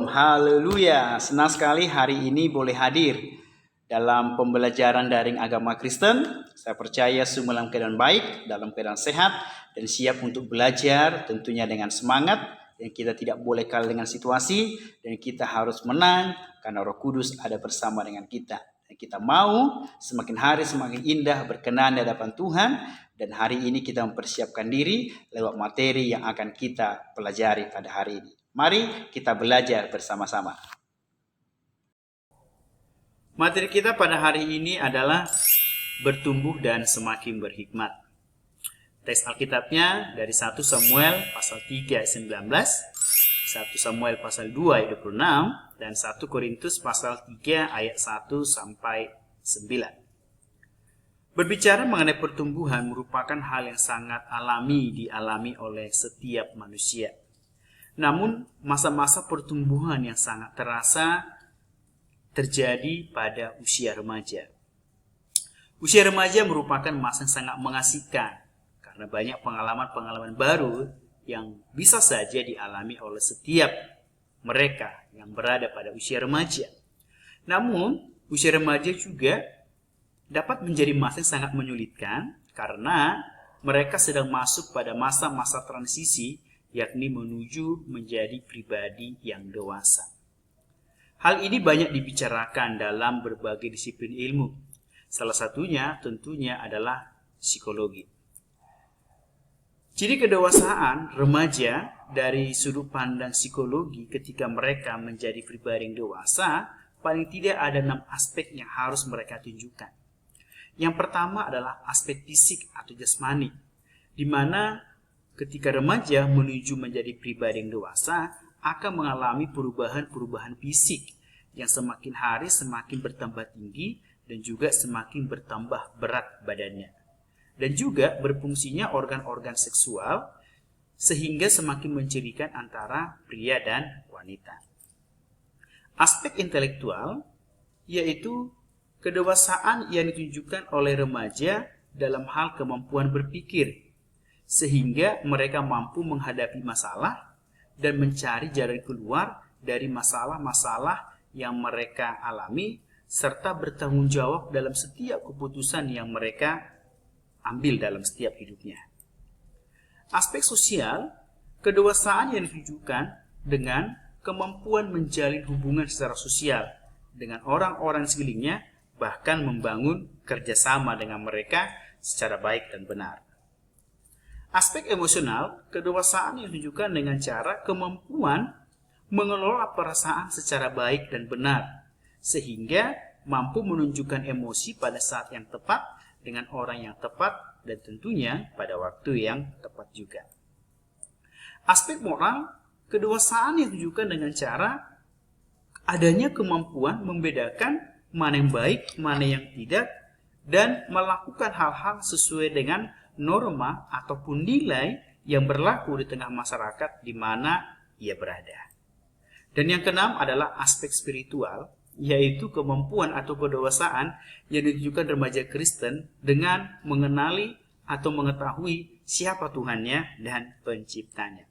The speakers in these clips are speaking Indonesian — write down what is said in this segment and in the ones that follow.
Shalom, haleluya. Senang sekali hari ini boleh hadir dalam pembelajaran daring agama Kristen. Saya percaya semua dalam keadaan baik, dalam keadaan sehat, dan siap untuk belajar tentunya dengan semangat. Dan kita tidak boleh kalah dengan situasi, dan kita harus menang karena Roh Kudus ada bersama dengan kita. Dan kita mau semakin hari semakin indah berkenan di hadapan Tuhan. Dan hari ini kita mempersiapkan diri lewat materi yang akan kita pelajari pada hari ini. Mari kita belajar bersama-sama. Materi kita pada hari ini adalah bertumbuh dan semakin berhikmat. Teks Alkitabnya dari 1 Samuel pasal 3 ayat 19, 1 Samuel pasal 2 ayat 26, dan 1 Korintus pasal 3 ayat 1 sampai 9. Berbicara mengenai pertumbuhan merupakan hal yang sangat dialami oleh setiap manusia. Namun, masa-masa pertumbuhan yang sangat terasa terjadi pada usia remaja. Usia remaja merupakan masa yang sangat mengasihkan karena banyak pengalaman-pengalaman baru yang bisa saja dialami oleh setiap mereka yang berada pada usia remaja. Namun, usia remaja juga dapat menjadi masa yang sangat menyulitkan karena mereka sedang masuk pada masa-masa transisi, yakni menuju menjadi pribadi yang dewasa. Hal ini banyak dibicarakan dalam berbagai disiplin ilmu. Salah satunya tentunya adalah psikologi. Ciri kedewasaan remaja dari sudut pandang psikologi ketika mereka menjadi pribadi yang dewasa, paling tidak ada 6 aspek yang harus mereka tunjukkan. Yang pertama adalah aspek fisik atau jasmani, di mana ketika remaja menuju menjadi pribadi yang dewasa akan mengalami perubahan-perubahan fisik yang semakin hari semakin bertambah tinggi dan juga semakin bertambah berat badannya. Dan juga berfungsinya organ-organ seksual sehingga semakin mencirikan antara pria dan wanita. Aspek intelektual yaitu kedewasaan yang ditunjukkan oleh remaja dalam hal kemampuan berpikir, sehingga mereka mampu menghadapi masalah dan mencari jalan keluar dari masalah-masalah yang mereka alami, serta bertanggung jawab dalam setiap keputusan yang mereka ambil dalam setiap hidupnya. Aspek sosial, kedewasaan yang ditunjukkan dengan kemampuan menjalin hubungan secara sosial dengan orang-orang sekelilingnya, bahkan membangun kerjasama dengan mereka secara baik dan benar. Aspek emosional, kedewasaan yang ditunjukkan dengan cara kemampuan mengelola perasaan secara baik dan benar, sehingga mampu menunjukkan emosi pada saat yang tepat dengan orang yang tepat dan tentunya pada waktu yang tepat juga. Aspek moral, kedewasaan yang ditunjukkan dengan cara adanya kemampuan membedakan mana yang baik, mana yang tidak, dan melakukan hal-hal sesuai dengan norma ataupun nilai yang berlaku di tengah masyarakat di mana ia berada. Dan yang keenam adalah aspek spiritual, yaitu kemampuan atau kedewasaan yang ditunjukkan remaja Kristen dengan mengenali atau mengetahui siapa Tuhannya dan penciptanya.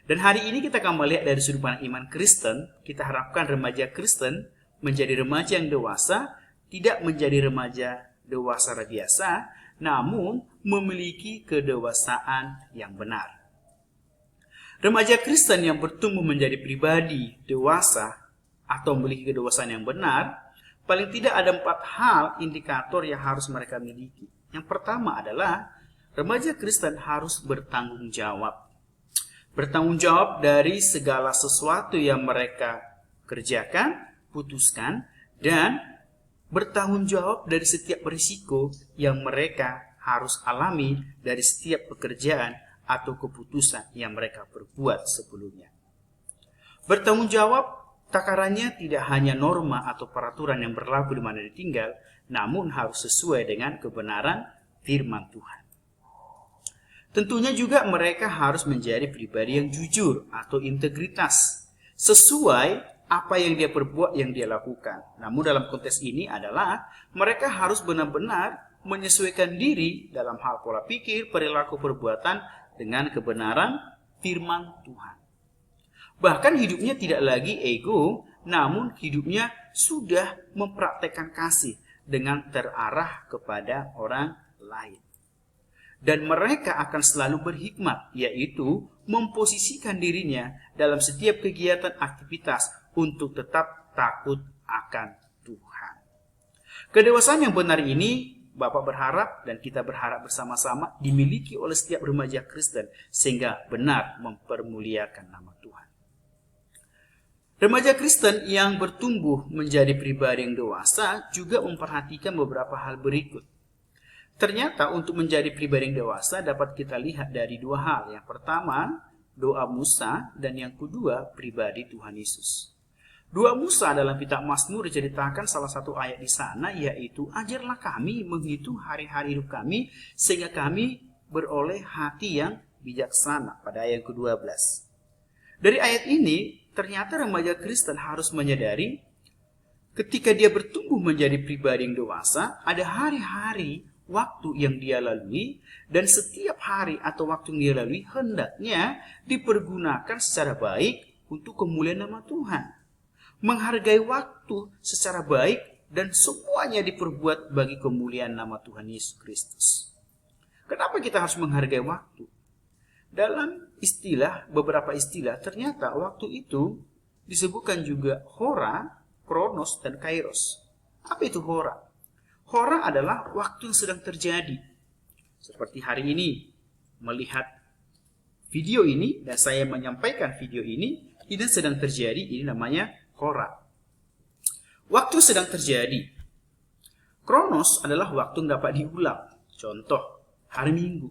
Dan hari ini kita akan melihat dari sudut pandang iman Kristen, kita harapkan remaja Kristen menjadi remaja yang dewasa, tidak menjadi remaja dewasa biasa, namun memiliki kedewasaan yang benar. Remaja Kristen yang bertumbuh menjadi pribadi dewasa atau memiliki kedewasaan yang benar, paling tidak ada 4 hal indikator yang harus mereka miliki. Yang pertama adalah remaja Kristen harus bertanggung jawab. Bertanggung jawab dari segala sesuatu yang mereka kerjakan, putuskan, dan bertanggung jawab dari setiap risiko yang mereka harus alami dari setiap pekerjaan atau keputusan yang mereka perbuat sebelumnya. Bertanggung jawab takarannya tidak hanya norma atau peraturan yang berlaku di mana ditinggal, namun harus sesuai dengan kebenaran firman Tuhan. Tentunya juga mereka harus menjadi pribadi yang jujur atau integritas, sesuai apa yang dia perbuat, yang dia lakukan. Namun dalam konteks ini adalah mereka harus benar-benar menyesuaikan diri dalam hal pola pikir, perilaku, perbuatan dengan kebenaran firman Tuhan. Bahkan hidupnya tidak lagi ego, namun hidupnya sudah mempraktekkan kasih dengan terarah kepada orang lain. Dan mereka akan selalu berhikmat, yaitu memposisikan dirinya dalam setiap kegiatan aktivitas untuk tetap takut akan Tuhan. Kedewasaan yang benar ini, Bapak berharap dan kita berharap bersama-sama dimiliki oleh setiap remaja Kristen sehingga benar mempermuliakan nama Tuhan. Remaja Kristen yang bertumbuh menjadi pribadi yang dewasa juga memperhatikan beberapa hal berikut. Ternyata untuk menjadi pribadi yang dewasa dapat kita lihat dari dua hal. Yang pertama, doa Musa, dan yang kedua, pribadi Tuhan Yesus. Doa Musa dalam kitab Mazmur diceritakan salah satu ayat di sana, yaitu ajarlah kami menghitung hari-hari hidup kami sehingga kami beroleh hati yang bijaksana, pada ayat ke-12. Dari ayat ini, ternyata remaja Kristen harus menyadari ketika dia bertumbuh menjadi pribadi yang dewasa, ada hari-hari waktu yang dia lalui, dan setiap hari atau waktu yang dia lalui hendaknya dipergunakan secara baik untuk kemuliaan nama Tuhan. Menghargai waktu secara baik dan semuanya diperbuat bagi kemuliaan nama Tuhan Yesus Kristus. Kenapa kita harus menghargai waktu? Dalam beberapa istilah, ternyata waktu itu disebutkan juga hora, kronos, dan kairos. Apa itu hora? Hora adalah waktu yang sedang terjadi. Seperti hari ini, melihat video ini, dan saya menyampaikan video ini sedang terjadi, ini namanya hora. Waktu sedang terjadi. Kronos adalah waktu yang dapat diulang. Contoh, hari Minggu.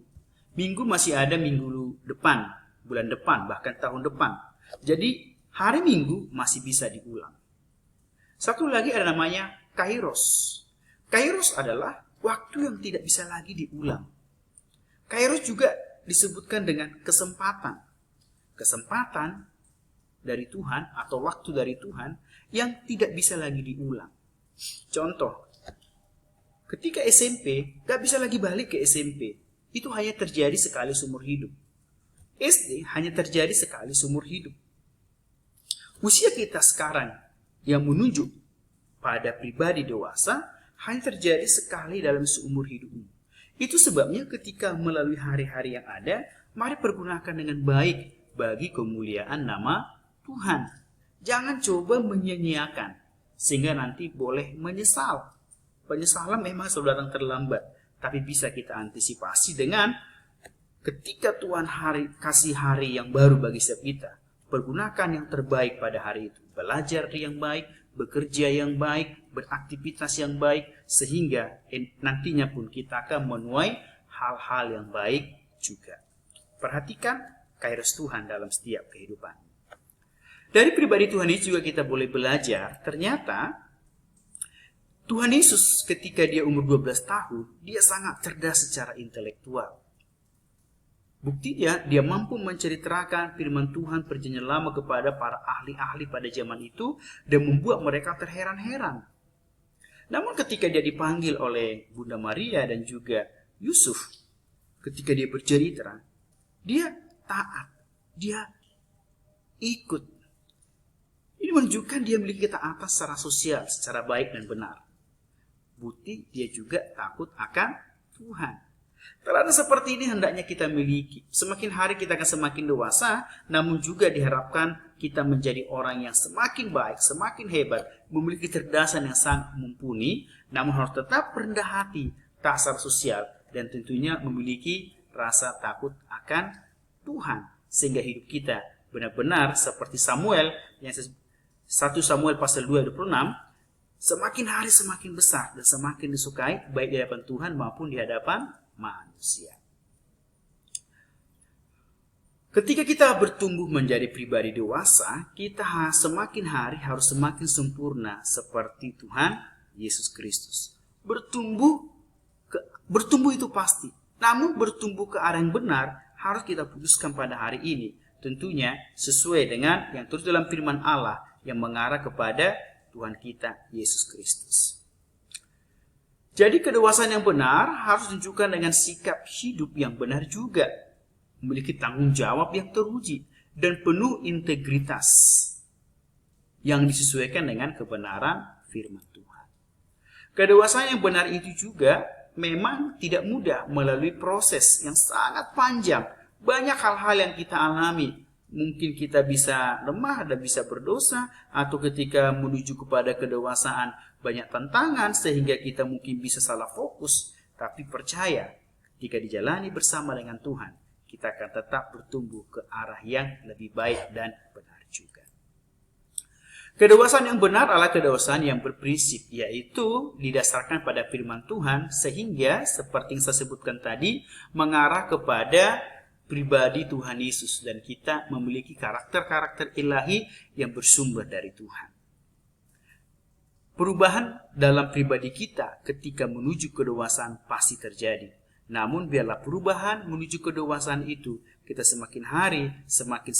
Minggu masih ada minggu depan, bulan depan, bahkan tahun depan. Jadi hari Minggu masih bisa diulang. Satu lagi ada namanya kairos. Kairos adalah waktu yang tidak bisa lagi diulang. Kairos juga disebutkan dengan kesempatan. Kesempatan dari Tuhan atau waktu dari Tuhan yang tidak bisa lagi diulang. Contoh, ketika SMP, gak bisa lagi balik ke SMP. Itu hanya terjadi sekali seumur hidup. SD hanya terjadi sekali seumur hidup. Usia kita sekarang yang menunjuk pada pribadi dewasa hanya terjadi sekali dalam seumur hidup ini. Itu sebabnya ketika melalui hari-hari yang ada, mari pergunakan dengan baik bagi kemuliaan nama Tuhan. Jangan coba menyia-nyiakan sehingga nanti boleh menyesal. Penyesalan memang selalu datang terlambat, tapi bisa kita antisipasi dengan ketika Tuhan kasih hari yang baru bagi setiap kita. Pergunakan yang terbaik pada hari itu. Belajar yang baik, bekerja yang baik, beraktivitas yang baik, sehingga nantinya pun kita akan menuai hal-hal yang baik juga. Perhatikan kairos Tuhan dalam setiap kehidupan. Dari pribadi Tuhan Yesus juga kita boleh belajar, ternyata Tuhan Yesus ketika dia umur 12 tahun, dia sangat cerdas secara intelektual. Buktinya, dia mampu menceritakan firman Tuhan perjanjian lama kepada para ahli-ahli pada zaman itu dan membuat mereka terheran-heran. Namun ketika dia dipanggil oleh Bunda Maria dan juga Yusuf, ketika dia bercerita, dia taat, dia ikut. Ini menunjukkan dia memiliki ketaatan secara sosial, secara baik dan benar. Bukti dia juga takut akan Tuhan. Teladan seperti ini hendaknya kita miliki. Semakin hari kita akan semakin dewasa, namun juga diharapkan kita menjadi orang yang semakin baik, semakin hebat, memiliki kecerdasan yang sangat mumpuni, namun harus tetap rendah hati, tak secara sosial, dan tentunya memiliki rasa takut akan Tuhan. Sehingga hidup kita benar-benar seperti Samuel, yang 1 Samuel pasal 2:26, semakin hari semakin besar dan semakin disukai baik di hadapan Tuhan maupun di hadapan manusia. Ketika kita bertumbuh menjadi pribadi dewasa, kita semakin hari harus semakin sempurna seperti Tuhan Yesus Kristus. Bertumbuh itu pasti. Namun bertumbuh ke arah yang benar harus kita putuskan pada hari ini. Tentunya sesuai dengan yang terus dalam firman Allah yang mengarah kepada Tuhan kita Yesus Kristus. Jadi kedewasaan yang benar harus ditunjukkan dengan sikap hidup yang benar juga. Memiliki tanggung jawab yang teruji. dan penuh integritas yang disesuaikan dengan kebenaran firman Tuhan. Kedewasaan yang benar itu juga memang tidak mudah melalui proses yang sangat panjang. Banyak hal-hal yang kita alami. Mungkin kita bisa lemah dan bisa berdosa, atau ketika menuju kepada kedewasaan banyak tantangan sehingga kita mungkin bisa salah fokus. Tapi percaya, jika dijalani bersama dengan Tuhan, kita akan tetap bertumbuh ke arah yang lebih baik dan benar juga. Kedewasaan yang benar adalah kedewasaan yang berprinsip, yaitu didasarkan pada firman Tuhan, sehingga seperti yang saya sebutkan tadi, mengarah kepada pribadi Tuhan Yesus, dan kita memiliki karakter-karakter ilahi yang bersumber dari Tuhan. Perubahan dalam pribadi kita ketika menuju kedewasaan pasti terjadi. Namun biarlah perubahan menuju kedewasaan itu kita semakin hari semakin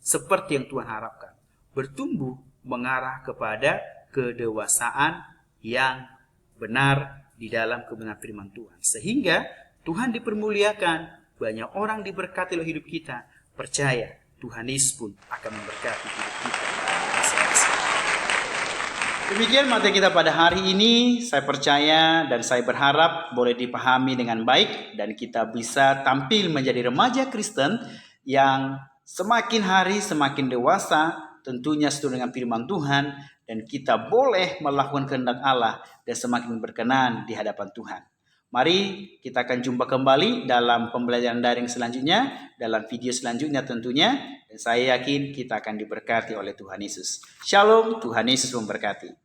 seperti yang Tuhan harapkan. Bertumbuh mengarah kepada kedewasaan yang benar di dalam kebenaran firman Tuhan. Sehingga Tuhan dipermuliakan, banyak orang diberkati oleh hidup kita. Percaya, Tuhan Yesus pun akan memberkati hidup kita masing-masing. Demikian materi kita pada hari ini. Saya percaya dan saya berharap boleh dipahami dengan baik dan kita bisa tampil menjadi remaja Kristen yang semakin hari semakin dewasa, tentunya sesuai dengan firman Tuhan, dan kita boleh melakukan kehendak Allah dan semakin berkenan di hadapan Tuhan. Mari kita akan jumpa kembali dalam pembelajaran daring selanjutnya, dalam video selanjutnya tentunya, dan saya yakin kita akan diberkati oleh Tuhan Yesus. Shalom, Tuhan Yesus memberkati.